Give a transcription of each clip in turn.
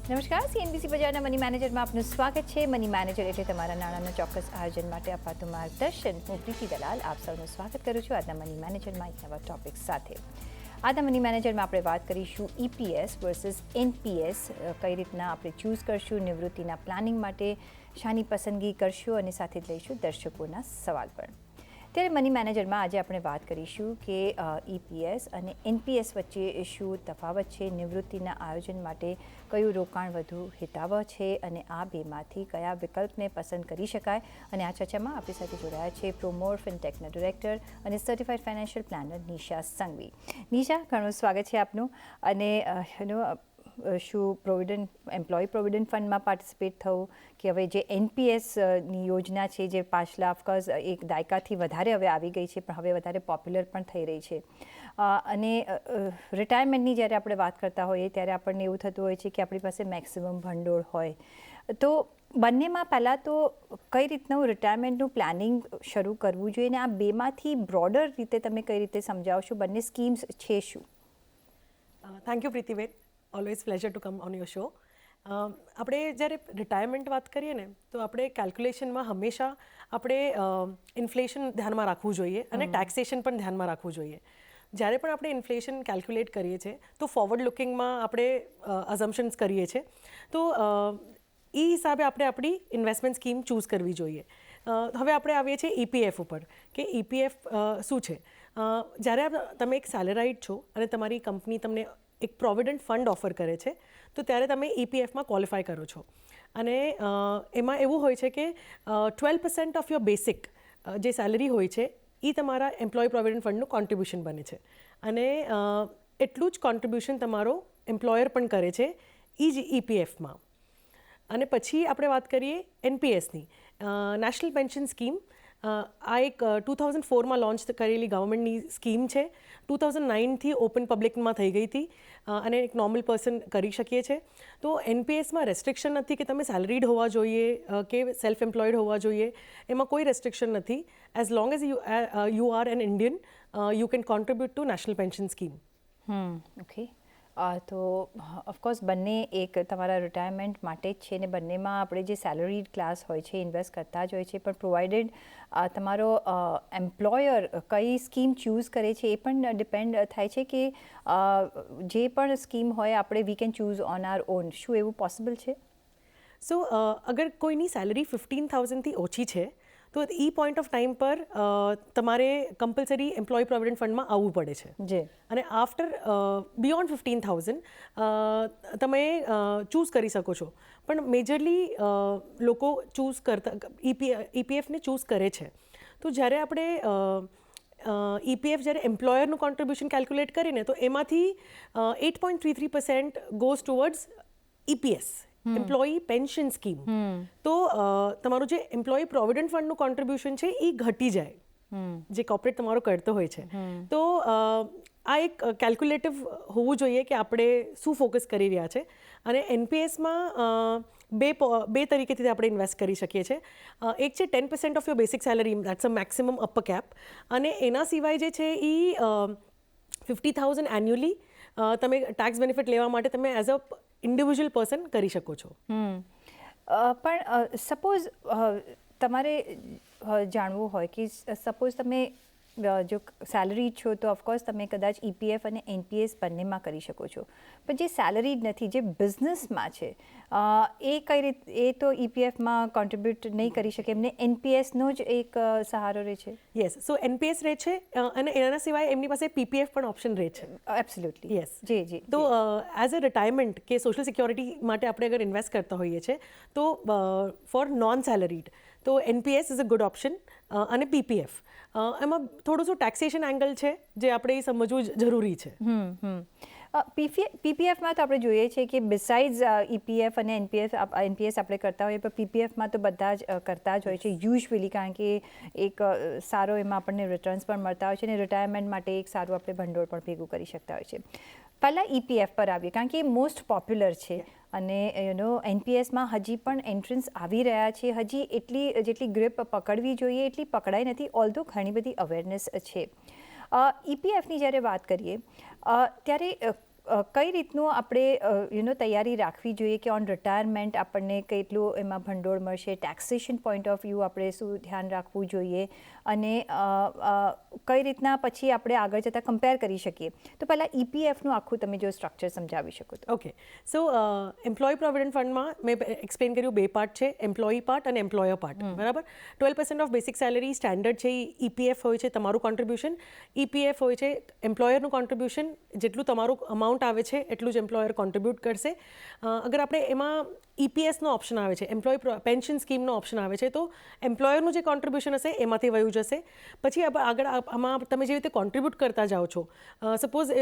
નમસ્કાર, સીએનબીસી બજારના મની મેનેજરમાં આપનું સ્વાગત છે. મની મેનેજર એટલે તમારા નાણાંના ચોક્કસ આયોજન માટે અપાતું માર્ગદર્શન. હું પ્રીતિ દલાલ આપ સૌનું સ્વાગત કરું છું આજના મની મેનેજરમાં એક નવા ટોપિક સાથે. આજના મની મેનેજરમાં આપણે વાત કરીશું ઈપીએસ વર્સિસ એનપીએસ, કઈ રીતના આપણે ચૂઝ કરશું, નિવૃત્તિના પ્લાનિંગ માટે શાની પસંદગી કરશું અને સાથે જ લઈશું દર્શકોના સવાલ પણ. ત્યારે મની મેનેજરમાં આજે આપણે વાત કરીશું કે ઈપીએસ અને એનપીએસ વચ્ચે શું તફાવત છે, નિવૃત્તિના આયોજન માટે કયું રોકાણ વધુ હિતાવહ છે અને આ બેમાંથી કયા વિકલ્પને પસંદ કરી શકાય. અને આ ચર્ચામાં આપણી સાથે જોડાયા છે પ્રોમોર ફિનટેકના ડિરેક્ટર અને certified financial planner Nisha Sanghvi. Nisha, ઘણું સ્વાગત છે આપનું. અને શું એમ્પ્લોય પ્રોવિડન્ટ ફંડમાં પાર્ટિસિપેટ થવું કે હવે જે એનપીએસની યોજના છે જે પાછલા ઓફકોર્સ એક દાયકાથી વધારે હવે આવી ગઈ છે પણ હવે વધારે પોપ્યુલર પણ થઈ રહી છે. અને રિટાયરમેન્ટની જ્યારે આપણે વાત કરતા હોઈએ ત્યારે આપણને એવું થતું હોય છે કે આપણી પાસે મેક્સિમમ ભંડોળ હોય. તો બંનેમાં પહેલાં તો કઈ રીતનું રિટાયરમેન્ટનું પ્લાનિંગ શરૂ કરવું જોઈએ અને આ બેમાંથી બ્રોડર રીતે તમે કઈ રીતે સમજાવશો, બંને સ્કીમ્સ છે શું? Thank you Pritiben, always pleasure to come on your show. આપણે જ્યારે રિટાયરમેન્ટ વાત કરીએ ને તો આપણે કેલ્ક્યુલેશનમાં હંમેશા આપણે ઇન્ફ્લેશન ધ્યાનમાં રાખવું જોઈએ અને ટેક્સેશન પણ ધ્યાનમાં રાખવું જોઈએ. જ્યારે પણ આપણે ઇન્ફ્લેશન કેલ્ક્યુલેટ કરીએ છીએ તો ફોરવર્ડ લુકિંગમાં આપણે અઝમ્પશન્સ કરીએ છીએ. તો એ હિસાબે આપણે આપણી ઇન્વેસ્ટમેન્ટ સ્કીમ ચૂઝ કરવી જોઈએ. હવે આપણે આવીએ છીએ ઈપીએફ ઉપર કે ઈપીએફ શું છે. જ્યારે તમે એક સેલેરાઇડ છો અને તમારી કંપની તમને એક પ્રોવિડન્ટ ફંડ ઓફર કરે છે તો ત્યારે તમે ઈપીએફમાં ક્વોલિફાય કરો છો. અને એમાં એવું હોય છે કે 12% ઓફ યોર બેસિક જે સેલરી હોય છે એ તમારા એમ્પ્લોય પ્રોવિડન્ટ ફંડનું કોન્ટ્રીબ્યુશન બને છે. અને એટલું જ કોન્ટ્રીબ્યુશન તમારો એમ્પ્લોયર પણ કરે છે એ જ ઈપીએફમાં. અને પછી આપણે વાત કરીએ એનપીએસની, નેશનલ પેન્શન સ્કીમ. આ એક 2004માં લોન્ચ કરેલી ગવર્મેન્ટની સ્કીમ છે. 2009થી ઓપન પબ્લિકમાં થઈ ગઈ હતી અને એક નોર્મલ પર્સન કરી શકીએ છીએ. તો એનપીએસમાં રેસ્ટ્રિક્શન નથી કે તમે સેલરીડ હોવા જોઈએ કે સેલ્ફ એમ્પ્લોયડ હોવા જોઈએ. એમાં કોઈ રેસ્ટ્રિક્શન નથી. As long as you are an Indian you can contribute to national pension scheme. Okay. તો ઓફકોર્સ બંને એક તમારા રિટાયરમેન્ટ માટે જ છે ને બંનેમાં આપણે જે સેલરીડ ક્લાસ હોય છે ઇન્વેસ્ટ કરતા જ હોય છે, પણ પ્રોવાઇડેડ તમારો એમ્પ્લોયર કઈ સ્કીમ ચૂઝ કરે છે એ પણ ડિપેન્ડ થાય છે કે જે પણ સ્કીમ હોય આપણે we can choose on are on. શું એવું પોસિબલ છે? સો અગર કોઈની સેલરી 15,000થી ઓછી છે તો એ પોઈન્ટ ઓફ ટાઈમ પર તમારે કમ્પલસરી એમ્પ્લોય પ્રોવિડન્ટ ફંડમાં આવવું પડે છે. જે અને આફ્ટર બિયોન્ડ 15,000 તમે ચૂઝ કરી શકો છો. પણ મેજરલી લોકો ચૂઝ કરતા ઈપીએફને ચૂઝ કરે છે. તો જ્યારે આપણે ઈપીએફ જ્યારે એમ્પ્લોયરનું કોન્ટ્રીબ્યુશન કેલ્ક્યુલેટ કરીને તો એમાંથી 8.33% goes towards EPS, employee pension scheme. તો તમારું જે એમ્પ્લોયી પ્રોવિડન્ટ ફંડનું કોન્ટ્રીબ્યુશન છે એ ઘટી જાય જે કોર્પોરેટ તમારો કરતો હોય છે. તો આ એક કેલ્ક્યુલેટિવ હોવું જોઈએ કે આપણે શું ફોકસ કરી રહ્યા છે. અને એનપીએસમાં બે તરીકેથી આપણે ઇન્વેસ્ટ કરી શકીએ છીએ. એક છે 10% of your basic salary, that's a maximum upper cap. અને એના સિવાય જે છે એ 50,000 એન્યુઅલી તમે ટેક્સ બેનિફિટ લેવા માટે તમે એઝ અ ઇન્ડિવિજ્યુઅલ પર્સન કરી શકો છો. પણ સપોઝ તમારે જાણવું હોય કે સપોઝ તમે જો સેલરી છો તો ઓફકોર્સ તમે કદાચ ઈપીએફ અને એનપીએસ બંનેમાં કરી શકો છો. પણ જે સેલરી નથી, જે બિઝનેસમાં છે એ કઈ રીતે, એ તો ઈપીએફમાં કોન્ટ્રીબ્યુટ નહીં કરી શકે, એમને એનપીએસનો જ એક સહારો રહે છે. યસ, સો એનપીએસ રહે છે અને એના સિવાય એમની પાસે પીપીએફ પણ ઓપ્શન રહે છે. એબ્સોલ્યુટલી. યસ. જી જી. તો એઝ અ રિટાયરમેન્ટ કે સોશિયલ સિક્યોરિટી માટે આપણે અગર ઇન્વેસ્ટ કરતા હોઈએ છીએ તો ફોર નોન સેલરીડ તો NPS is a good option. અને પીપીએફ એમાં થોડું શું ટેક્સેશન એંગલ છે જે આપણે સમજવું જરૂરી છે. પીપીએફમાં તો આપણે જોઈએ છીએ કે બિસાઇડ્સ ઈપીએફ અને એનપીએસ આપણે કરતા હોઈએ પણ પીપીએફમાં તો બધા જ કરતા જ હોય છે યુઝ્યુઅલી, કારણ કે એક સારો એમાં આપણને રિટર્ન્સ પણ મળતા હોય છે અને રિટાયરમેન્ટ માટે એક સારું આપણે ભંડોળ પણ ભેગું કરી શકતા હોય છે. પહેલાં ઈપીએફ પર આવીએ કારણ કે એ મોસ્ટ પોપ્યુલર છે અને એનપીએસમાં હજી પણ એન્ટ્રન્સ આવી રહ્યા છે. હજી એટલી જેટલી ગ્રીપ પકડવી જોઈએ એટલી પકડાઈ નથી, ઓલ્ધો ઘણી બધી અવેરનેસ છે. ઈપીએફની જ્યારે વાત કરીએ ત્યારે કઈ રીતનું આપણે તૈયારી રાખવી જોઈએ કે ઓન રિટાયરમેન્ટ આપણને કેટલું એમાં ભંડોળ મળશે, ટેક્સેશન પોઈન્ટ ઓફ વ્યૂ આપણે શું ધ્યાન રાખવું જોઈએ અને કઈ રીતના પછી આપણે આગળ જતાં કમ્પેર કરી શકીએ. તો પહેલાં EPFનું આખું તમે જો સ્ટ્રક્ચર સમજાવી શકો તો. ઓકે, સો એમ્પ્લોય પ્રોવિડન્ટ ફંડમાં મેં એક્સપ્લેન કર્યું 2 પાર્ટ છે, એમ્પ્લોયી પાર્ટ અને એમ્પ્લોયર પાર્ટ. બરાબર. 12% ઓફ બેસિક સેલરી સ્ટેન્ડર્ડ છે એ EPF હોય છે, તમારું કોન્ટ્રીબ્યુશન. EPF હોય છે એમ્પ્લોયરનું કોન્ટ્રીબ્યુશન, જેટલું તમારું અમાઉન્ટ આવે છે એટલું જ એમ્પ્લોયર કોન્ટ્રીબ્યુટ કરશે. અગર આપણે એમાં EPSનો ઓપ્શન આવે છે, એમ્પ્લોય પેન્શન સ્કીમનો ઓપ્શન આવે છે, તો એમ્પ્લોયરનું જે કોન્ટ્રીબ્યુશન હશે એમાંથી વયું જશે. પછી આગળ આમાં તમે જે રીતે કોન્ટ્રીબ્યુટ કરતા જાઓ છો, સપોઝ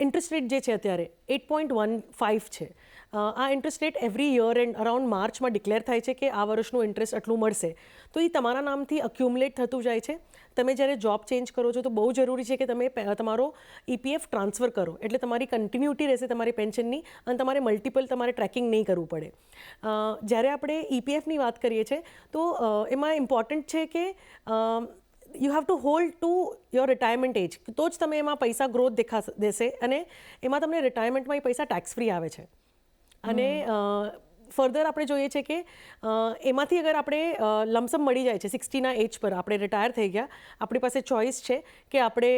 ઇન્ટરેસ્ટ રેટ જે છે અત્યારે 8.15 છે. આ interest rate every year and around માર્ચમાં ડિક્લેર થાય છે કે આ વર્ષનું ઇન્ટરેસ્ટ આટલું મળશે. તો એ તમારા નામથી અક્યુમ્યુલેટ થતું જાય છે. તમે જ્યારે જોબ ચેન્જ કરો છો તો બહુ જરૂરી છે કે તમે તમારો EPF ટ્રાન્સફર કરો, એટલે તમારી કન્ટિન્યુટી રહેશે તમારી પેન્શનની અને તમારે મલ્ટિપલ ટ્રેકિંગ નહીં કરવું પડે. જ્યારે આપણે EPFની વાત કરીએ છીએ તો એમાં ઇમ્પોર્ટન્ટ છે કે you have to hold to your retirement age, તો જ તમે એમાં પૈસા ગ્રોથ દેશે અને એમાં તમને રિટાયરમેન્ટમાં એ પૈસા ટેક્સ ફ્રી આવે છે. અને ફર્ધર આપણે જોઈએ છે કે એમાંથી અગર આપણે લમસમ મળી જાય છે 60ના એજ પર, આપણે રિટાયર થઈ ગયા, આપણી પાસે ચોઇસ છે કે આપણે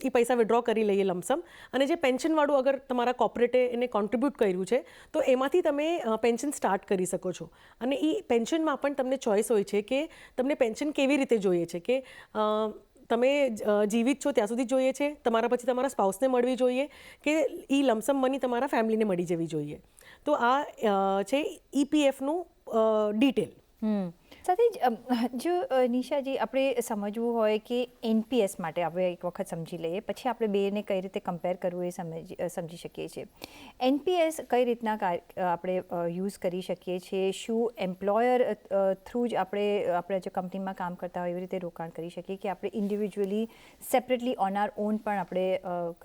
એ પૈસા વિડ્રો કરી લઈએ લમસમ. અને જે પેન્શનવાળું અગર તમારા કોર્પોરેટે એને કોન્ટ્રીબ્યુટ કર્યું છે તો એમાંથી તમે પેન્શન સ્ટાર્ટ કરી શકો છો. અને એ પેન્શનમાં પણ તમને ચોઇસ હોય છે કે તમને પેન્શન કેવી રીતે જોઈએ છે, કે તમે જીવિત છો ત્યાં સુધી જોઈએ છે, તમારા પછી તમારા સ્પાઉસને મળવી જોઈએ, કે એ લમસમ મની તમારા ફેમિલીને મળી જવી જોઈએ. તો આ છે EPFનું ડિટેલ. સાથે જ જો નિશાજી આપણે સમજવું હોય કે NPS માટે આપણે એક વખત સમજી લઈએ, પછી આપણે બેને કઈ રીતે કમ્પેર કરવું એ સમજી શકીએ છીએ. NPS કઈ રીતના આપણે યુઝ કરી શકીએ છીએ, શું એમ્પ્લોયર થ્રુ જ આપણે જો કંપનીમાં કામ કરતા હોય એવી રીતે રોકાણ કરી શકીએ કે આપણે individually separately on are on પણ આપણે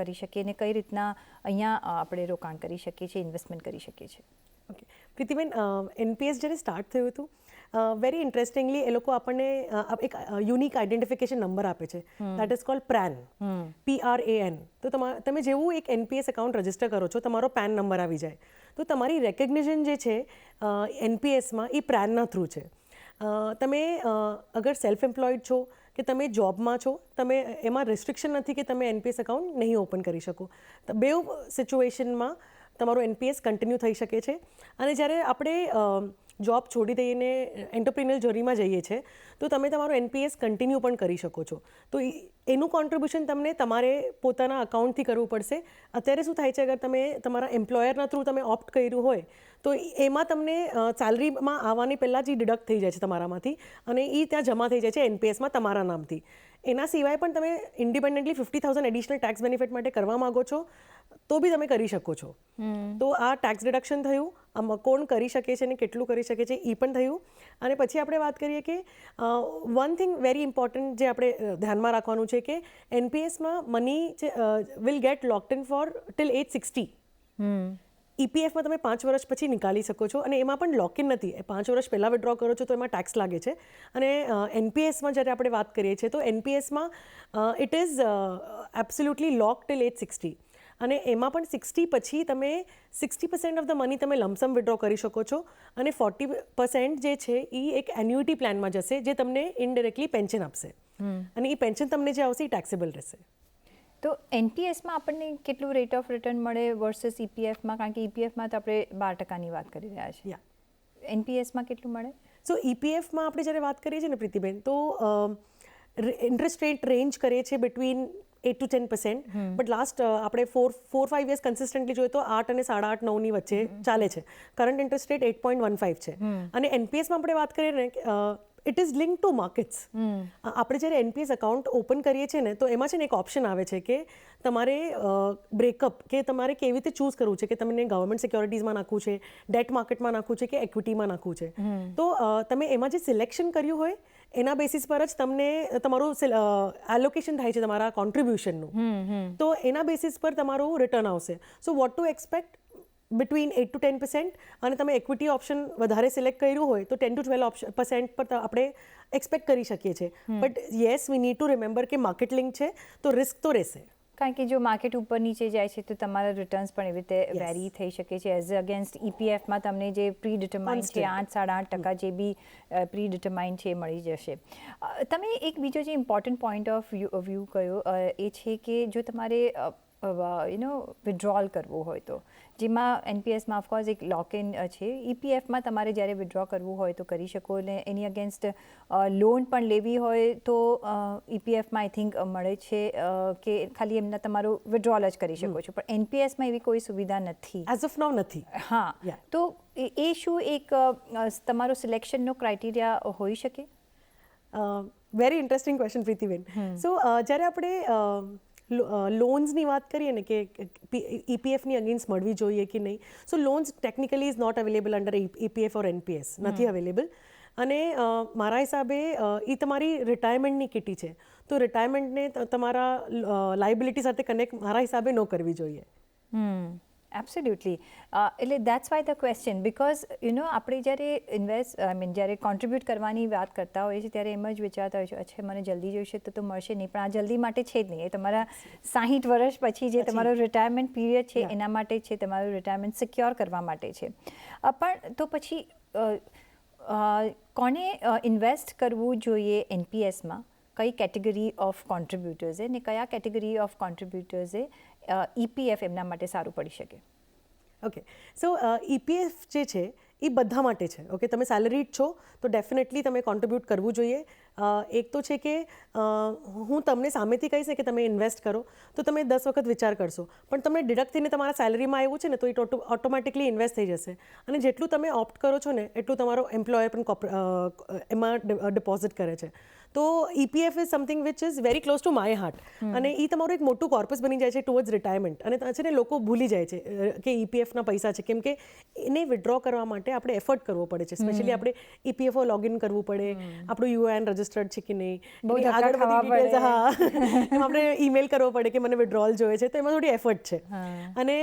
કરી શકીએ, અને કઈ રીતના અહીંયા આપણે રોકાણ કરી શકીએ છીએ, ઇન્વેસ્ટમેન્ટ કરી શકીએ છીએ. ઓકે પ્રીતિબેન, NPS જ્યારે સ્ટાર્ટ થયું હતું વેરી ઇન્ટરેસ્ટિંગલી એ લોકો આપણને એક યુનિક આઈડેન્ટિફિકેશન નંબર આપે છે, that is called PRAN, PRAN. તો તમે જેવું એક NPS એકાઉન્ટ રજિસ્ટર કરો છો, તમારો PAN નંબર આવી જાય, તો તમારી રેકગ્નિશન જે છે NPSમાં એ PRANના થ્રુ છે. તમે અગર સેલ્ફ એમ્પ્લોયડ છો કે તમે જોબમાં છો, તમે એમાં રિસ્ટ્રિક્શન નથી કે તમે NPS એકાઉન્ટ નહીં ઓપન કરી શકો. બે સિચ્યુએશનમાં તમારો NPS કન્ટિન્યુ થઈ શકે છે. અને જ્યારે આપણે જોબ છોડી દઈને એન્ટરપ્રિન્યોર જર્નીમાં જઈએ છીએ તો તમે તમારો NPS કન્ટિન્યુ પણ કરી શકો છો. તો એનું કોન્ટ્રીબ્યુશન તમને તમારે પોતાના અકાઉન્ટથી કરવું પડશે. અત્યારે શું થાય છે, અગર તમે તમારા એમ્પ્લોયરના થ્રુ તમે ઓપ્ટ કર્યું હોય તો એમાં તમને સેલરીમાં આવવાની પહેલાં જ ડિડક્ટ થઈ જાય છે તમારામાંથી, અને એ ત્યાં જમા થઈ જાય છે NPSમાં તમારા નામથી. એના સિવાય પણ તમે ઇન્ડિપેન્ડન્ટલી 50,000 એડિશનલ ટેક્સ બેનિફિટ માટે કરવા માગો છો તો બી તમે કરી શકો છો. તો આ ટેક્સ ડિડક્શન થયું, આમાં કોણ કરી શકે છે અને કેટલું કરી શકે છે એ પણ થયું. અને પછી આપણે વાત કરીએ કે વન થિંગ વેરી ઇમ્પોર્ટન્ટ જે આપણે ધ્યાનમાં રાખવાનું છે કે NPSમાં money will get locked in for till age 60. EPFમાં તમે 5 વર્ષ પછી નિકાલી શકો છો, અને એમાં પણ લોક ઇન નથી. 5 વર્ષ પહેલાં વિડ્રો કરો છો તો એમાં ટેક્સ લાગે છે. અને NPSમાં જ્યારે આપણે વાત કરીએ છીએ તો NPSમાં it is absolutely lock till age 60. અને એમાં પણ 60 પછી તમે 60% ઓફ ધ મની તમે લમસમ વિડ્રો કરી શકો છો, અને 40% જે છે એ એક એન્યુઇટી પ્લાનમાં જશે જે તમને ઇનડાયરેક્ટલી પેન્શન આપશે, અને એ પેન્શન તમને જે આવશે એ ટેક્સેબલ રહેશે. તો NPSમાં આપણને કેટલું રેટ ઓફ રિટર્ન મળે વર્સસ EPFમાં? કારણ કે EPFમાં તો આપણે 12% વાત કરી રહ્યા છીએ. NPSમાં કેટલું મળે? સો EPFમાં આપણે જ્યારે વાત કરીએ છીએ ને પ્રીતિબેન, તો ઇન્ટરેસ્ટ રેટ રેન્જ કરીએ છીએ બિટવીન 8 to 10%, બટ લાસ્ટ આપણે 4-5 યર્સ કન્સિસ્ટન્ટલી જોઈએ તો 8 અને 8.5-9ની વચ્ચે ચાલે છે. કરંટ ઇન્ટરેસ્ટ રેટ 8.15 છે. અને NPSમાં આપણે વાત કરીએ ને, it is link to markets. આપણે જ્યારે NPS એકાઉન્ટ ઓપન કરીએ છીએ ને તો એમાં છે ને એક ઓપ્શન આવે છે કે તમારે બ્રેકઅપ, કે તમારે કેવી રીતે ચૂઝ કરવું છે, કે તમને ગવર્મેન્ટ સિક્યોરિટીઝમાં નાખવું છે, ડેટ માર્કેટમાં નાખવું છે કે ઇક્વિટીમાં નાખવું છે. તો તમે એમાં જે સિલેક્શન કર્યું હોય એના બેસિસ પર જ તમને તમારું એલોકેશન થાય છે તમારા કોન્ટ્રીબ્યુશનનું. તો એના બેસિસ પર તમારું રિટર્ન આવશે. So what two expect between 8 to 10%, અને તમે ઇક્વિટી ઓપ્શન વધારે સિલેક્ટ કર્યું હોય તો 10 to 12% પર આપણે એક્સપેક્ટ કરી શકીએ છીએ. But yes, we need to remember કે માર્કેટ લિંક છે તો રિસ્ક તો રહેશે. કારણ કે જો માર્કેટ ઉપર નીચે જાય છે તો તમારા રિટર્ન્સ પણ એવી રીતે વેરી થઈ શકે છે એઝ અગેન્સ્ટ ઈપીએફમાં તમને જે પ્રી ડિટરમાઇન્ડ છે 8-8.5% જે બી પ્રી ડિટરમાઇન્ડ છે એ મળી જશે. તમે એક બીજો જે ઇમ્પોર્ટન્ટ પોઈન્ટ ઓફ વ્યૂ કયો એ છે કે જો તમારે વિડ્રોલ કરવું હોય તો જેમાં એનપીએસમાં ઓફકોર્સ એક લોક ઇન છે, ઈપીએફમાં તમારે જ્યારે વિડ્રો કરવું હોય તો કરી શકો અને એની અગેન્સ્ટ લોન પણ લેવી હોય તો ઈપીએફમાં આઈ થિંક મળે છે કે ખાલી એમના તમારું વિડ્રોલ જ કરી શકો છો, પણ એનપીએસમાં એવી કોઈ સુવિધા નથી એઝ ઓફ નાઉ નથી. હા, તો એ શું એક તમારો સિલેક્શનનો ક્રાઇટેરિયા હોઈ શકે? Very interesting question Pritiben. સો જ્યારે આપણે લોન્સની વાત કરીએ ને કે ઈપીએફની અગેન્સ્ટ મળવી જોઈએ કે નહીં, so loans technically is not available under EPF or NPS, નથી અવેલેબલ. અને મારા હિસાબે એ તમારી રિટાયરમેન્ટની કિટી છે, તો રિટાયરમેન્ટને તમારા લાયબિલિટી સાથે કનેક્ટ મારા હિસાબે ન કરવી જોઈએ. એબ્સોલ્યુટલી. એટલે that's why the question, because આપણે જ્યારે જ્યારે કોન્ટ્રીબ્યુટ કરવાની વાત કરતા હોઈએ છીએ ત્યારે એમ જ વિચારતા હોય છે અચ્છા મને જલ્દી જોઈશે તો મળશે નહીં, પણ આ જલ્દી માટે છે જ નહીં. એ તમારા 60 વર્ષ પછી જે તમારો રિટાયરમેન્ટ પીરિયડ છે એના માટે છે, તમારું રિટાયરમેન્ટ સિક્યોર કરવા માટે છે. પણ તો પછી કોને ઇન્વેસ્ટ કરવું જોઈએ એનપીએસમાં, કઈ કેટેગરી ઓફ કોન્ટ્રીબ્યુટર્સે ને કયા કેટેગરી ઓફ કોન્ટ્રીબ્યુટર્સે ઈપીએફ એમના માટે સારું પડી શકે? ઓકે, સો ઈપીએફ જે છે એ બધા માટે છે. ઓકે, તમે સેલરીડ છો તો ડેફિનેટલી તમે કોન્ટ્રીબ્યુટ કરવું જોઈએ. એક તો છે કે હું તમને સામેથી કહીશ કે તમે ઇન્વેસ્ટ કરો તો તમે 10 વખત વિચાર કરશો, પણ તમે ડિડક્ટ થઈને તમારા સેલરીમાં આવ્યું છે ને તો એ ઓટોમેટિકલી ઇન્વેસ્ટ થઈ જશે. અને જેટલું તમે ઓપ્ટ કરો છો ને એટલું તમારો એમ્પ્લોયર પણ એમાં ડિપોઝિટ કરે છે. તો EPF is something which is very close to my heart. અને એ તમારું એક મોટું કોર્પસ બની જાય છે ટુવર્ડ્સ રિટાયરમેન્ટ. અને છે ને લોકો ભૂલી જાય છે કે ઈપીએફના પૈસા છે, કેમ કે એને વિડ્રો કરવા માટે આપણે એફર્ટ કરવો પડે છે. સ્પેશિયલી આપણે ઈપીએફઓ લોગિન કરવું પડે, આપણું યુએએન રજિસ્ટર્ડ છે કે નહીં, આગળ બધી ડિટેલ્સ, એમાં આપણે ઈમેલ કરવો પડે કે મને વિડ્રોલ જોઈએ છે, તો એમાં થોડી એફર્ટ છે. અને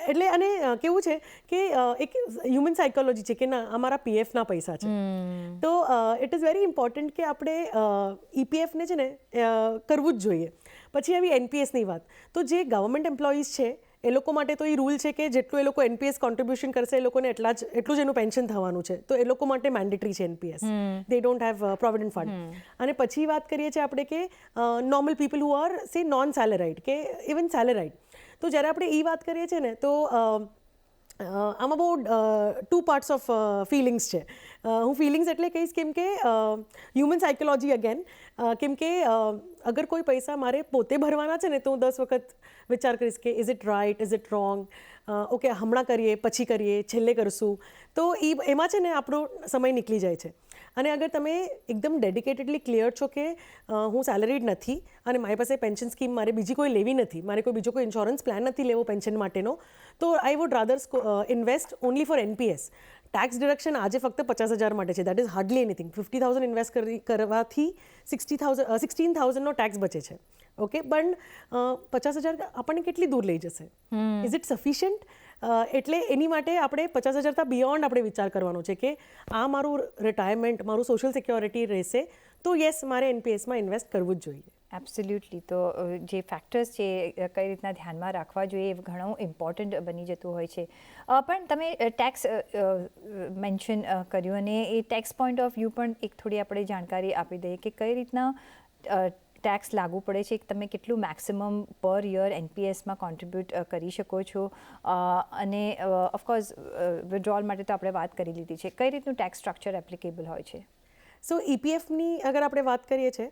એટલે અને કેવું છે કે એક હ્યુમન સાયકોલોજી છે કે ના અમારા પીએફના પૈસા છે, તો ઇટ ઇઝ વેરી ઇમ્પોર્ટન્ટ કે આપણે ઈપીએફને છે ને કરવું જ જોઈએ. પછી આવી એનપીએસની વાત, તો જે ગવર્મેન્ટ એમ્પ્લોઈઝ છે એ લોકો માટે તો એ રૂલ છે કે જેટલું એ લોકો એનપીએસ કોન્ટ્રીબ્યુશન કરશે એ લોકોને એટલું જ એનું પેન્શન થવાનું છે, તો એ લોકો માટે મેન્ડેટરી છે NPS. They don't have provident fund. અને પછી વાત કરીએ છીએ આપણે કે નોર્મલ પીપલ હુ આર સે નોન સેલેરાઇડ કે ઇવન સેલેરાઇડ, તો જ્યારે આપણે એ વાત કરીએ છીએ ને તો આમાં બહુ 2 પાર્ટ્સ ઓફ ફિલિંગ્સ છે. હું ફિલિંગ્સ એટલે કહીશ કેમ કે હ્યુમન સાયકોલોજી અગેન, કેમ કે અગર કોઈ પૈસા મારે પોતે ભરવાના છે ને તો હું 10 વખત વિચાર કરીશ કે is it right, is it wrong, okay હમણાં કરીએ પછી કરીએ છેલ્લે કરશું, તો એમાં છે ને આપણો સમય નીકળી જાય છે. અને અગર તમે એકદમ ડેડિકેટેડલી ક્લિયર છો કે હું સેલરીડ નથી અને મારી પાસે પેન્શન સ્કીમ મારે બીજી કોઈ લેવી નથી, મારે બીજો કોઈ ઇન્સ્યોરન્સ પ્લાન નથી લેવો પેન્શન માટેનો, તો I would rather invest only for NPS. Tax deduction આજે ફક્ત 50,000 માટે છે, that is hardly anything. 50,000 invest કરવાથી 16,000નો ટેક્સ બચે છે. ઓકે, પણ 50,000 આપણને કેટલી દૂર લઈ જશે? Is it sufficient? એટલે એની માટે આપણે 50,000 બિયોન્ડ આપણે વિચાર કરવાનો છે કે આ મારું રિટાયરમેન્ટ, મારું સોશિયલ સિક્યોરિટી રહેશે, તો યસ મારે એનપીએસમાં ઇન્વેસ્ટ કરવું જ જોઈએ. એબ્સોલ્યુટલી. તો જે ફેક્ટર્સ છે કઈ રીતના ધ્યાનમાં રાખવા જોઈએ એ ઘણું ઇમ્પોર્ટન્ટ બની જતું હોય છે. પણ તમે ટેક્સ મેન્શન કર્યું અને એ ટેક્સ પોઈન્ટ ઓફ વ્યૂ પણ એક થોડી આપણે જાણકારી આપી દઈએ કે કઈ રીતના ટેક્સ લાગુ પડે છે, તમે કેટલું મેક્સિમમ પર યર એનપીએસમાં કોન્ટ્રીબ્યુટ કરી શકો છો, અને ઓફકોર્સ વિડ્રોલ માટે તો આપણે વાત કરી લીધી છે. કઈ રીતનું ટેક્સ સ્ટ્રક્ચર એપ્લિકેબલ હોય છે? સો ઈપીએફની અગર આપણે વાત કરીએ છીએ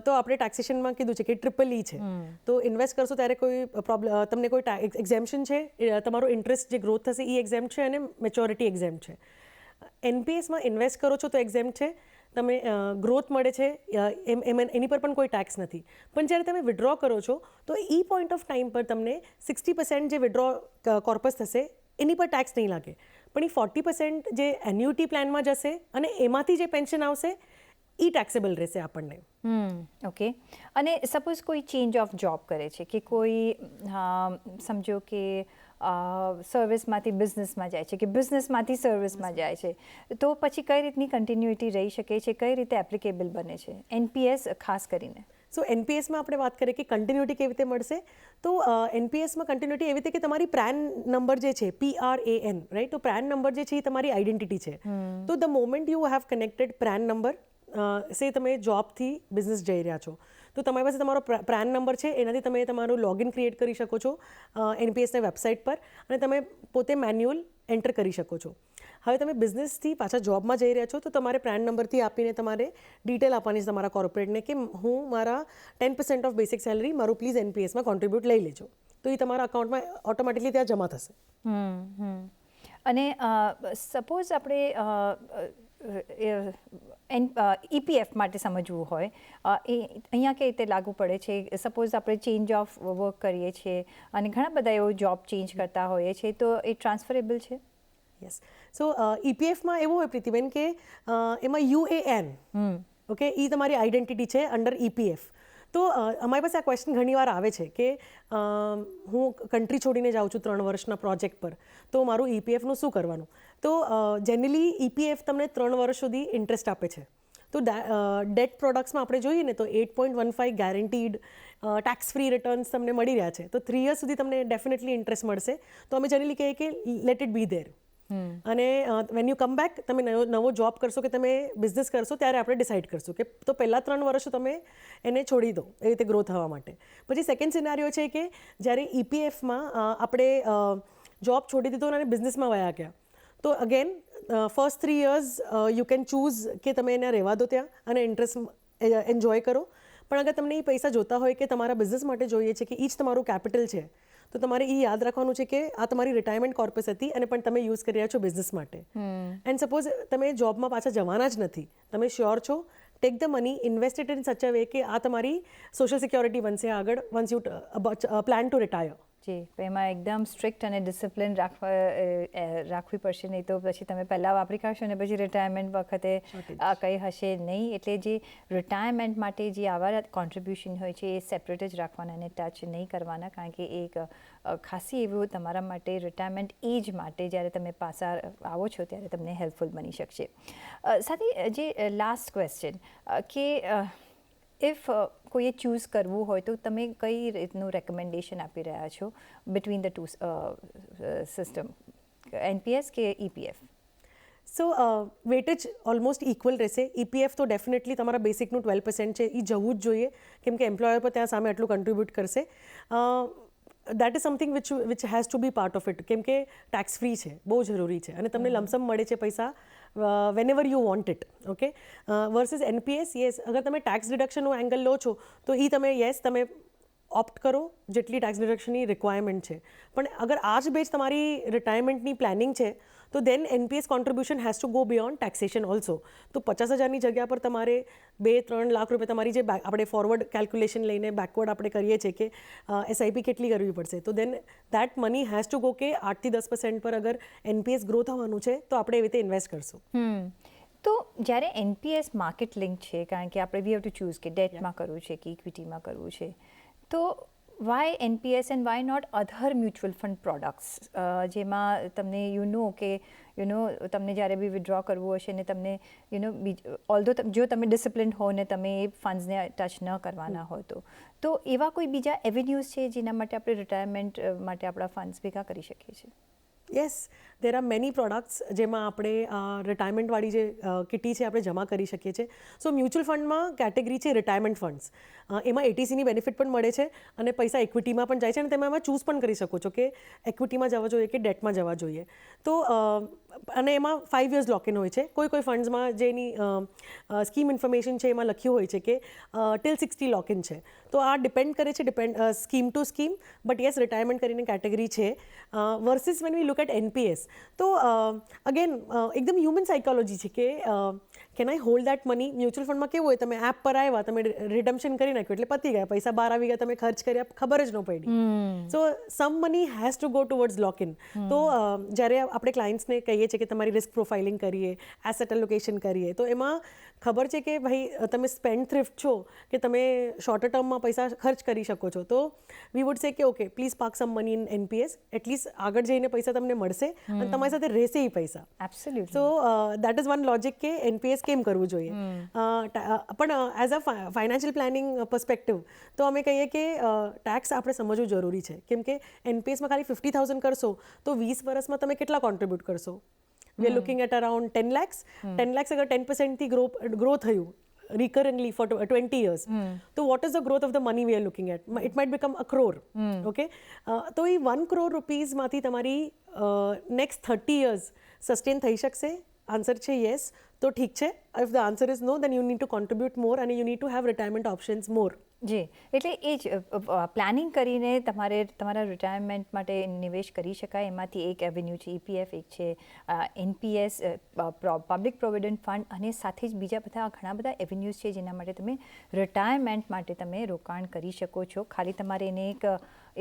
તો આપણે ટેક્સેશનમાં કીધું છે કે ટ્રિપલ ઈ છે, તો ઇન્વેસ્ટ કરશો ત્યારે કોઈ તમને કોઈ એક્ઝેમ્પશન છે, તમારો ઇન્ટરેસ્ટ જે ગ્રોથ થશે એ એક્ઝેમ્પ છે અને મેચ્યોરિટી એક્ઝેમ્પ છે. એનપીએસમાં ઇન્વેસ્ટ કરો છો તો એક્ઝેમ્પ છે, તમે ગ્રોથ મળે છે એની પર પણ કોઈ ટેક્સ નથી. પણ જ્યારે તમે વિડ્રો કરો છો તો એ પોઈન્ટ ઓફ ટાઈમ પર તમને 60% જે વિડ્રો કોર્પસ થશે એની પર ટેક્સ નહીં લાગે, પણ એ 40% જે એન્યુટી પ્લાનમાં જશે અને એમાંથી જે પેન્શન આવશે એ ટેક્સેબલ રહેશે આપણને. ઓકે. અને સપોઝ કોઈ ચેન્જ ઓફ જોબ કરે છે કે કોઈ સમજો કે સર્વિસમાંથી બિઝનેસમાં જાય છે કે બિઝનેસમાંથી સર્વિસમાં જાય છે, તો પછી કઈ રીતની કન્ટિન્યુટી રહી શકે છે, કઈ રીતે એપ્લિકેબલ બને છે એનપીએસ ખાસ કરીને? સો એનપીએસમાં આપણે વાત કરીએ કે કન્ટિન્યુટી કેવી રીતે મળશે, તો એનપીએસમાં કન્ટિન્યુટી એવી રીતે કે તમારી પ્રાન નંબર જે છે PRAN, રાઈટ, તો પ્રાન નંબર જે છે એ તમારી આઈડેન્ટિટી છે. તો the moment you have connected PRAN number, say તમે જોબથી બિઝનેસ જઈ રહ્યા છો, તો તમારી પાસે તમારો પ્રાન નંબર છે, એનાથી તમે તમારું લોગિન ક્રિએટ કરી શકો છો એનપીએસના વેબસાઇટ પર, અને તમે પોતે મેન્યુઅલ એન્ટર કરી શકો છો. હવે તમે બિઝનેસથી પાછા જોબમાં જઈ રહ્યા છો, તો તમારે પ્રાન નંબરથી આપીને તમારે ડિટેલ આપવાની છે તમારા કોર્પોરેટને કે હું મારા 10% ઓફ બેસિક સેલરી મારું પ્લીઝ એનપીએસમાં કોન્ટ્રીબ્યુટ લઈ લેજો, તો એ તમારા અકાઉન્ટમાં ઓટોમેટિકલી ત્યાં જમા થશે. અને સપોઝ આપણે ઈપીએફ માટે સમજવું હોય, એ અહીંયા કઈ રીતે લાગુ પડે છે? સપોઝ આપણે ચેન્જ ઓફ વર્ક કરીએ છીએ અને ઘણા બધા એવો જોબ ચેન્જ કરતા હોઈએ છીએ, તો એ ટ્રાન્સફરેબલ છે? યસ. સો ઈપીએફમાં એવું હોય પ્રીતિબેન કે એમાં UAN, ઓકે, એ તમારી આઈડેન્ટિટી છે અંડર ઈપીએફ. તો અમારી પાસે આ ક્વેશ્ચન ઘણીવાર આવે છે કે હું કન્ટ્રી છોડીને જાઉં છું 3 વર્ષના પ્રોજેક્ટ પર, તો મારું ઈપીએફનું શું કરવાનું? તો જનરલી ઈપીએફ તમને 3 વર્ષ સુધી ઇન્ટરેસ્ટ આપે છે. તો ડેટ પ્રોડક્ટ્સમાં આપણે જોઈએ ને તો 8.15 ગેરંટીડ ટેક્સ ફ્રી રિટર્ન્સ તમને મળી રહ્યા છે, તો 3 years સુધી તમને ડેફિનેટલી ઇન્ટરેસ્ટ મળશે. તો અમે જનરલી કહીએ કે લેટ ઇટ બી ધેર, અને વેન યુ કમ બેક તમે નવો જોબ કરશો કે તમે બિઝનેસ કરશો, ત્યારે આપણે ડિસાઇડ કરશું કે તો પહેલાં 3 વર્ષ તમે એને છોડી દો એ રીતે ગ્રો થવા માટે. પછી સેકન્ડ સિનારીઓ છે કે જ્યારે ઈપીએફમાં આપણે જોબ છોડી દીધો અને બિઝનેસમાં વયા ગયા, તો again first 3 years you can choose કે તમે એને રહેવા દો ત્યાં અને ઇન્ટરેસ્ટ એન્જોય કરો. પણ અગર તમને એ પૈસા જોતા હોય કે તમારા બિઝનેસ માટે જોઈએ છે કે એ જ તમારું કેપિટલ છે, તો તમારે એ યાદ રાખવાનું છે કે આ તમારી રિટાયરમેન્ટ કોર્પસ હતી અને પણ તમે યુઝ કરી રહ્યા છો બિઝનેસ માટે. એન્ડ સપોઝ તમે જોબમાં પાછા જવાના જ નથી, તમે શ્યોર છો, take the money, invest it in such a way કે આ તમારી સોશિયલ સિક્યોરિટી બનશે આગળ once you plan to retire. જી, એમાં એકદમ સ્ટ્રિક્ટ અને ડિસિપ્લિન રાખવી પડશે, નહીં તો પછી તમે પહેલાં વાપરી કાઢશો અને પછી રિટાયરમેન્ટ વખતે આ કંઈ હશે નહીં. એટલે જે રિટાયરમેન્ટ માટે જે આવા કોન્ટ્રીબ્યુશન હોય છે એ સેપરેટ જ રાખવાના અને ટચ નહીં કરવાના, કારણ કે એક ખાસી એવું તમારા માટે રિટાયરમેન્ટ એજ માટે જ્યારે તમે પાછા આવો છો ત્યારે તમને હેલ્પફુલ બની શકશે. સાથે જે લાસ્ટ ક્વેશ્ચન કે ઇફ કોઈએ ચૂઝ કરવું હોય તો તમે કઈ રીતનું રેકમેન્ડેશન આપી રહ્યા છો between the two system, NPS કે EPF? So weightage almost equal રહેશે. ઈપીએફ તો ડેફિનેટલી તમારા બેસિકનું 12% છે, એ જવું જ જોઈએ, કેમ કે એમ્પ્લોયર પર ત્યાં સામે આટલું કન્ટ્રીબ્યુટ કરશે. That is something which has to be part of it, કેમ કે ટેક્સ ફ્રી છે, બહુ જરૂરી છે, અને તમને લમસમ મળે છે પૈસા whenever you want it, okay? Versus NPS, yes, અગર તમે ટેક્સ ડિડક્શનનો એંગલ લો છો તો એ તમે તમે ઓપ્ટ કરો જેટલી ટેક્સ ડિડક્શનની રિક્વાયરમેન્ટ છે. પણ અગર આ જ બેઝ તમારી રિટાયરમેન્ટની પ્લાનિંગ છે, તો then NPS contribution has to go beyond taxation also. તો 50,000ની જગ્યા પર તમારે 2-3 લાખ રૂપિયા તમારી જે આપણે ફોરવર્ડ કેલ્ક્યુલેશન લઈને બેકવર્ડ આપણે કરીએ છીએ કે એસઆઈપી કેટલી કરવી પડશે, તો then that money has to go કે 8-10% પર અગર એનપીએસ ગ્રો થવાનું છે તો આપણે એવી રીતે ઇન્વેસ્ટ કરશું. તો જ્યારે એનપીએસ માર્કેટ લિંક છે, કારણ કે આપણે વી હેવ ટુ ચૂઝ કે ડેટમાં કરવું છે કે ઇક્વિટીમાં કરવું છે, તો why NPS and why not other mutual fund products, જેમાં તમને તમને જ્યારે બી વિડ્રો કરવું હશે ને તમને ઓલ્ધો જો તમે ડિસિપ્લિન હો ને તમે એ ફંડ્સને ટચ ન કરવાના હોય, તો એવા કોઈ બીજા એવેન્યુઝ છે જેના માટે આપણે રિટાયરમેન્ટ માટે આપણા ફંડ્સ ભેગા કરી શકીએ છીએ? Yes, there are many products જેમાં આપણે રિટાયરમેન્ટવાળી જે કિટી છે આપણે જમા કરી શકીએ છીએ. સો મ્યુચ્યુઅલ ફંડમાં કેટેગરી છે રિટાયરમેન્ટ ફંડ્સ, એમાં એટીસીની બેનિફિટ પણ મળે છે અને પૈસા ઇક્વિટીમાં પણ જાય છે, અને તમે એમાં ચૂઝ પણ કરી શકો છો કે ઇક્વિટીમાં જવા જોઈએ કે ડેટમાં જવા જોઈએ. તો અને એમાં 5 years લોક-ઇન હોય છે. કોઈ ફંડ્સમાં જેની સ્કીમ ઇન્ફોર્મેશન છે એમાં લખ્યું હોય છે કે ટિલ 60 લોક-ઇન છે. તો આ ડિપેન્ડ કરે છે scheme to scheme, but yes retirement કરીને કેટેગરી છે. Versus when we look at NPS, તો અગેન એકદમ હ્યુમન સાયકોલોજી છે કે can I hold that money. Mutual ફંડમાં કેવું હોય, તમે એપ પર આવ્યા, તમે રિડમ્પશન કરી નાખ્યું એટલે પતી ગયા પૈસા, 12 આવી ગયા, તમે ખર્ચ કર્યા, ખબર જ ન પડી. So some money has to go towards lock in. તો જ્યારે આપણે ક્લાયન્ટ્સને કહીએ છીએ કે તમારી રિસ્ક પ્રોફાઇલિંગ કરીએ, એસેટ એલોકેશન કરીએ, તો એમાં ખબર છે કે ભાઈ તમે સ્પેન્ડ થ્રિફ્ટ છો કે તમે શોર્ટર ટર્મમાં પૈસા ખર્ચ કરી શકો છો, તો વી વુડ સે કે okay please park some money in NPS, at least આગળ જઈને પૈસા તમને તમને મળશે અને તમારી સાથે રહેશે એ પૈસા. Absolutely. So that is one logic કે એનપીએસ કેમ કરવું જોઈએ. પણ as a financial planning perspective તો અમે કહીએ કે ટેક્સ આપણે સમજવું જરૂરી છે, કેમ કે એનપીએસમાં ખાલી 50,000 કરશો તો 20 વર્ષમાં તમે કેટલા કોન્ટ્રીબ્યુટ કરશો? We are looking at around 10 lakhs. 10 lakhs અગર 10% ગ્રો થયું recurrently for 20 years, so what is the growth of the money we are looking at? It might become a crore. Okay, તો એ 1 crore rupees માંથી તમારી next 30 years sustain થઈ શકશે? Answer છે yes. તો ઠીક છે. if the answer is no, then you need to contribute more and you need to have retirement options more. જી, એટલે એ જ પ્લાનિંગ કરીને તમારા રિટાયરમેન્ટ માટે નિવેશ કરી શકાય. એમાંથી એક એવન્યુ છે ઈપીએફ, એક છે એનપીએસ, પબ્લિક પ્રોવિડન્ટ ફંડ, અને સાથે જ બીજા બધા ઘણા બધા એવન્યુઝ છે જેના માટે તમે રિટાયરમેન્ટ માટે તમે રોકાણ કરી શકો છો. ખાલી તમારે એને એક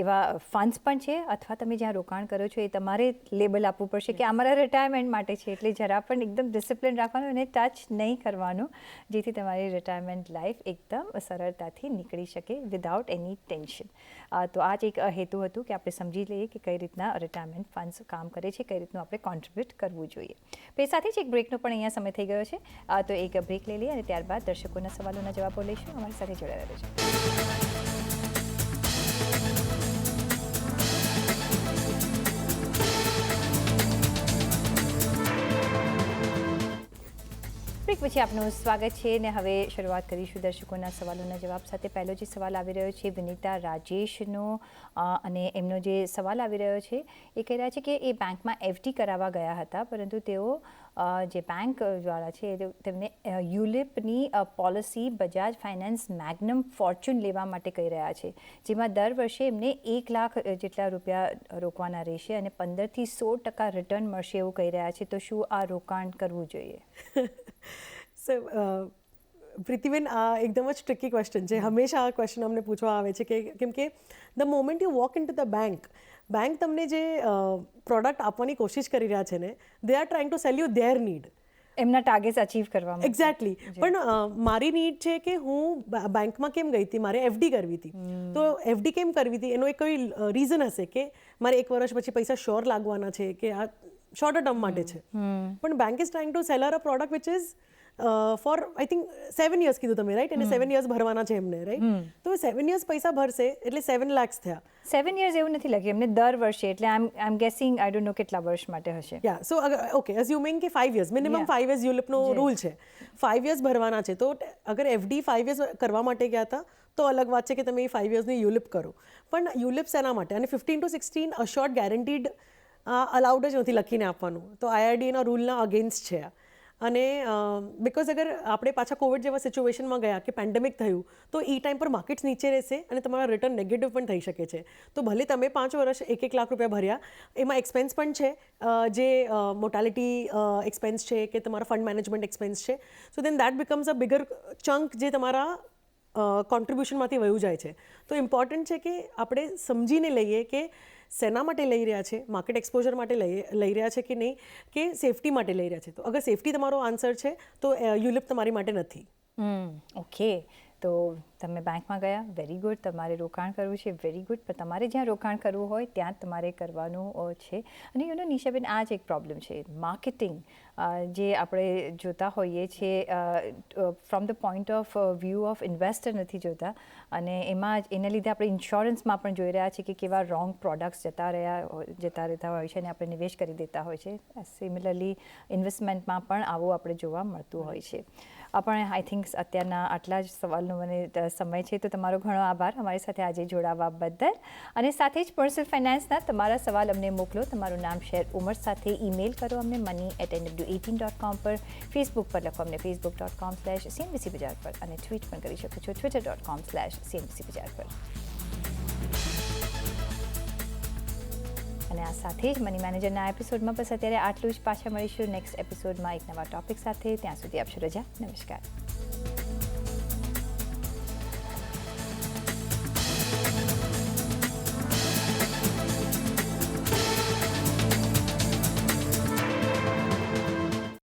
એવા ફંડ્સ પણ છે, અથવા તમે જ્યાં રોકાણ કરો છો એ તમારે લેબલ આપવું પડશે કે અમારા રિટાયરમેન્ટ માટે છે. એટલે જરા પણ એકદમ ડિસિપ્લિન રાખવાનું, એને ટચ નહીં કરવાનું, જેથી તમારી રિટાયરમેન્ટ લાઈફ એકદમ સરળતાથી નીકળી શકે વિધાઉટ એની ટેન્શન. તો આ જ એક હેતુ હતું કે આપણે સમજી લઈએ કે કઈ રીતના રિટાયરમેન્ટ ફંડ્સ કામ કરે છે, કઈ રીતનું આપણે કોન્ટ્રીબ્યુટ કરવું જોઈએ. તો એ સાથે જ એક બ્રેકનો પણ અહીંયા સમય થઈ ગયો છે. તો એક બ્રેક લઈ લઈએ અને ત્યારબાદ દર્શકોના સવાલોના જવાબો લઈશું. અમારી સાથે જોડાયેલા રહેજો. બ્રેક પછી આપનું સ્વાગત છે ને હવે શરૂઆત કરીશું દર્શકોના સવાલોના જવાબ સાથે. પહેલો જે સવાલ આવી રહ્યો છે વિનીતા રાજેશનો, અને એમનો જે સવાલ આવી રહ્યો છે એ કહી રહ્યા છે કે એ બેંકમાં એફડી કરાવવા ગયા હતા, પરંતુ તેઓ જે બેંકવાળા છે તેમને યુલિપની પોલિસી બજાજ ફાઇનાન્સ મેગ્નમ ફોર્ચ્યુન લેવા માટે કહી રહ્યા છે, જેમાં દર વર્ષે એમને 1 લાખ જેટલા રૂપિયા રોકવાના રહેશે અને 15 થી 16% રિટર્ન મળશે એવું કહી રહ્યા છે. તો શું આ રોકાણ કરવું જોઈએ? સો પ્રીતિબેન, આ એકદમ જ ટ્રિકી ક્વેશ્ચન છે. હંમેશા આ ક્વેશ્ચન અમને પૂછવા આવે છે કે કેમ કે the moment you walk in to the bank તમને જે પ્રોડક્ટ આપવાની કોશિશ કરી રહ્યા છે ને, they are trying to sell you there need, એમના ટાર્ગેટ્સ અચીવ કરવા. એક્ઝેક્ટલી. પણ મારી નીડ છે કે હું બેંકમાં કેમ ગઈ હતી, મારે એફડી કરવી હતી. તો એફડી કેમ કરવી હતી એનો એક કોઈ રીઝન હશે કે મારે 1 વર્ષ પછી પૈસા શ્યોર લાગવાના છે, કે આ શોર્ટર ટર્મ માટે છે. પણ bank is trying to sell a product which is four I think 7 years કીધું તમે, રાઈટ? અને 7 years ભરવાના છે એમને, રાઈટ? તો 7 years પૈસા ભરશે એટલે 7 lakhs થયા. 7 years એવું નથી લાગ્યું એમને, દર વર્ષે. એટલે આઈ એમ ગેસિંગ, આઈ ડોન્ટ નો કેટલા વર્ષ માટે હશે. યા, સો ઓકે, અઝ્યુમિંગ કે 5 years, મિનિમમ 5 years યુલિપનો રૂલ છે. 5 years ભરવાના છે. તો અગર એફડી 5 years કરવા માટે ગયા હતા તો અલગ વાત છે કે તમે એ 5 yearsની યુલિપ કરો. પણ યુલિપ શેના માટે? અને 15 to 16 અશ્યોર્ડ ગેરંટીડ અલાઉડ જ નથી લખીને આપવાનું. તો આઈઆરડીએના રૂલના અગેન્સ્ટ છે. અને બિકોઝ અગર આપણે પાછા કોવિડ જેવા સિચ્યુએશનમાં ગયા કે પેન્ડેમિક થયું, તો એ ટાઈમ પર માર્કેટ્સ નીચે રહેશે અને તમારા રિટર્ન નેગેટિવ પણ થઈ શકે છે. તો ભલે તમે 5 વર્ષ 1 લાખ રૂપિયા ભર્યા, એમાં એક્સપેન્સ પણ છે, જે મોર્ટાલિટી એક્સપેન્સ છે કે તમારા ફંડ મેનેજમેન્ટ એક્સપેન્સ છે. So then that becomes a bigger chunk જે તમારા કોન્ટ્રીબ્યુશનમાંથી વયું જાય છે. તો ઇમ્પોર્ટન્ટ છે કે આપણે સમજીને લઈએ કે શેના માટે લઈ રહ્યા છે, માર્કેટ એક્સપોઝર માટે લઈ રહ્યા છે કે નહીં, કે સેફટી માટે લઈ રહ્યા છે. તો અગર સેફટી તમારો આન્સર છે તો યુલિપ તમારી માટે નથી. ઓકે, તો તમે બેંકમાં ગયા, વેરી ગુડ. તમારે રોકાણ કરવું છે, વેરી ગુડ. પણ તમારે જ્યાં રોકાણ કરવું હોય ત્યાં તમારે કરવાનું છે. અને યુ નો નિશાબેન, આ જ એક પ્રોબ્લેમ છે, માર્કેટિંગ જે આપણે જોતા હોઈએ છીએ from the point of view of investor નથી જોતા. અને એમાં જ એના લીધે આપણે ઇન્સ્યોરન્સમાં પણ જોઈ રહ્યા છીએ કે કેવા રોંગ પ્રોડક્ટ્સ જતા રહેતા હોય છે અને આપણે નિવેશ કરી દેતા હોય છે. સિમિલરલી ઇન્વેસ્ટમેન્ટમાં પણ આવું આપણે જોવા મળતું હોય છે. પણ આઈ થિંક અત્યારના આટલા જ સવાલનો મને સમય છે. તો તમારો ઘણો આભાર અમારી સાથે આજે જોડાવા બદલ. અને સાથે જ પર્સનલ ફાઇનાન્સના તમારા સવાલ અમને મોકલો. તમારું નામ, શેર, ઉંમર સાથે ઈમેલ કરો અમને money@nw18.com પર. ફેસબુક પર લખો અમને facebook.com/cnbc બજાર પર, અને ટ્વીટ પણ કરી શકો છો twitter.com/cnbc બજાર પર. અને આ સાથે જ મની મેનેજરના એપિસોડમાં બસ અત્યારે આટલું જ. પાછા મળીશું નેક્સ્ટ એપિસોડમાં એક નવા ટોપિક સાથે. ત્યાં સુધી આપશો રજા. નમસ્કાર.